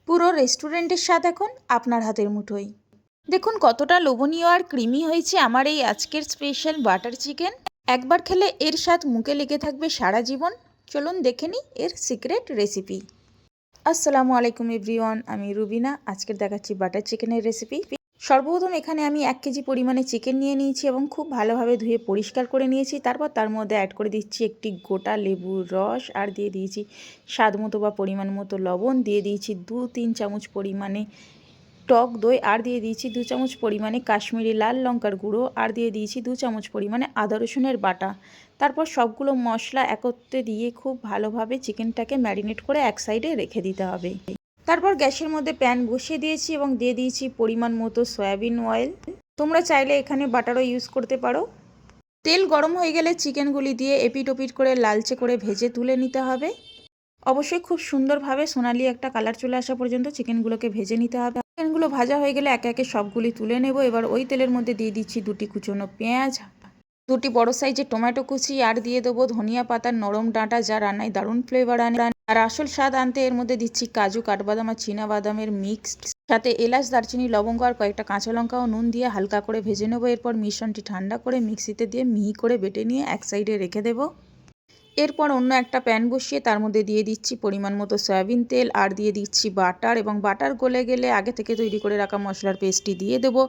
পুরো রেস্টুরেন্টের স্বাদ এখন আপনার হাতের মুঠোয়। দেখুন কতটা লোভনীয় আর ক্রিমি হয়েছে আমার এই আজকের স্পেশাল বাটার চিকেন। একবার খেলে এর স্বাদ মুখে লেগে থাকবে সারা জীবন। চলুন দেখে নিই এর সিক্রেট রেসিপি। আসসালামু আলাইকুম এভরিওয়ান, আমি রুবিনা। আজকের দেখাচ্ছি বাটার চিকেনের রেসিপি। সর্বপ্রথম এখানে আমি 1 কেজি পরিমাণে চিকেন নিয়ে নিয়েছি এবং খুব ভালোভাবে ধুয়ে পরিষ্কার করে নিয়েছি। তারপর তার মধ্যে অ্যাড করে দিচ্ছি একটি গোটা লেবুর রস, আর দিয়ে দিয়েছি স্বাদ মতো বা পরিমাণ মতো লবণ, দিয়ে দিয়েছি 2-3 চামচ পরিমাণে টক দই, আর দিয়ে দিয়েছি 2 চামচ পরিমাণে কাশ্মীরি লাল লঙ্কার গুঁড়ো, আর দিয়ে দিয়েছি 2 চামচ পরিমাণে আদা রসুনের বাটা। তারপর সবগুলো মশলা একত্রে দিয়ে খুব ভালোভাবে চিকেনটাকে ম্যারিনেট করে এক সাইডে রেখে দিতে হবে। তারপর গ্যাসের মধ্যে প্যান বসিয়ে দিয়েছি এবং দিয়ে দিয়েছি পরিমাণ মতো সয়াবিন অয়েল। তোমরা চাইলে এখানে বাটারও ইউজ করতে পারো। তেল গরম হয়ে গেলে চিকেনগুলি দিয়ে এপিট ওপিট করে লালচে করে ভেজে তুলে নিতে হবে। অবশ্যই খুব সুন্দরভাবে সোনালি একটা কালার চলে আসা পর্যন্ত চিকেনগুলোকে ভেজে নিতে হবে। চিকেনগুলো ভাজা হয়ে গেলে একে একে সবগুলি তুলে নেব। এবার ওই তেলের মধ্যে দিয়ে দিচ্ছি 2টি কুচনো পেঁয়াজ, 2টি বড় সাইজের টমেটো কুচি, আর দিয়ে দেবো ধনিয়া পাতার নরম ডাঁটা, যা রান্নায় দারুণ ফ্লেভার আনে। আর আসল স্বাদ আনতে এর মধ্যে দিচ্ছি কাজু, কাঠবাদাম আর চীনাবাদামের মিক্সড, সাথে এলাচ, দারচিনি, লবঙ্গ আর কয়েকটা কাঁচা লঙ্কা ও নুন দিয়ে হালকা করে ভেজে নেবো। এরপর মিশ্রণটি ঠান্ডা করে মিক্সিতে দিয়ে মিহি করে বেটে নিয়ে এক সাইডে রেখে দেবো। এরপর অন্য একটা প্যান বসিয়ে তার মধ্যে দিয়ে দিচ্ছি পরিমাণ মতো সয়াবিন তেল, আর দিয়ে দিচ্ছি বাটার, এবং বাটার গলে গেলে আগে থেকে তৈরি করে রাখা মশলার পেস্টটি দিয়ে দেবো।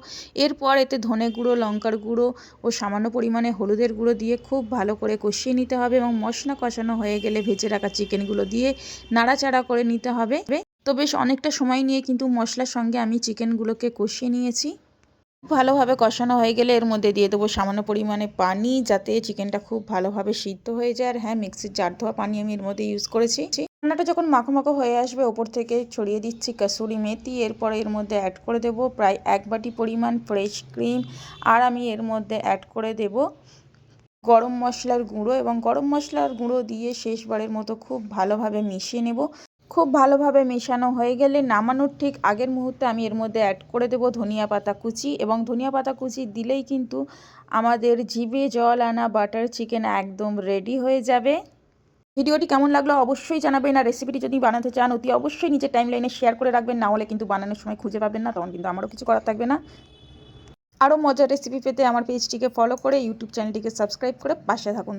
এরপর এতে ধনে গুঁড়ো, লঙ্কার গুঁড়ো ও সামান্য পরিমাণে হলুদের গুঁড়ো দিয়ে খুব ভালো করে কষিয়ে নিতে হবে, এবং মশলা কষানো হয়ে গেলে ভেজে রাখা চিকেনগুলো দিয়ে নাড়াচাড়া করে নিতে হবে। তো বেশ অনেকটা সময় নিয়ে কিন্তু মশলার সঙ্গে আমি চিকেনগুলোকে কষিয়ে নিয়েছি। ভালোভাবে কষানো হয়ে গেলে এর মধ্যে দিয়ে দেবো সামান্য পরিমাণে পানি, যাতে চিকেনটা খুব ভালোভাবে সিদ্ধ হয়ে যায়। আর হ্যাঁ, মিক্সির জার ধোয়া পানি আমি এর মধ্যে ইউজ করেছি। রান্নাটা যখন মাখো মাখো হয়ে আসবে, ওপর থেকে ছড়িয়ে দিচ্ছি কাসুরি মেথি। এরপর এর মধ্যে অ্যাড করে দেবো প্রায় 1 বাটি পরিমাণ ফ্রেশ ক্রিম, আর আমি এর মধ্যে অ্যাড করে দেব গরম মশলার গুঁড়ো, এবং গরম মশলার গুঁড়ো দিয়ে শেষবারের মতো খুব ভালোভাবে মিশিয়ে নেব। খুব ভালোভাবে মেশানো হয়ে গেলে নামানোর ঠিক আগের মুহূর্তে আমি এর মধ্যে অ্যাড করে দেবো ধনিয়া পাতা কুচি, এবং ধনিয়া পাতা কুচি দিলেই কিন্তু আমাদের জিভে জল আনা বাটার চিকেন একদম রেডি হয়ে যাবে। ভিডিওটি কেমন লাগলো অবশ্যই জানাবেন, আর রেসিপিটি যদি বানাতে চান অতি অবশ্যই নিজের টাইমলাইনে শেয়ার করে রাখবেন, না হলে কিন্তু বানানোর সময় খুঁজে পাবেন না, তখন কিন্তু আমারও কিছু করার থাকবে না। আরও মজার রেসিপি পেতে আমার পেজটিকে ফলো করে ইউটিউব চ্যানেলটিকে সাবস্ক্রাইব করে পাশে থাকুন।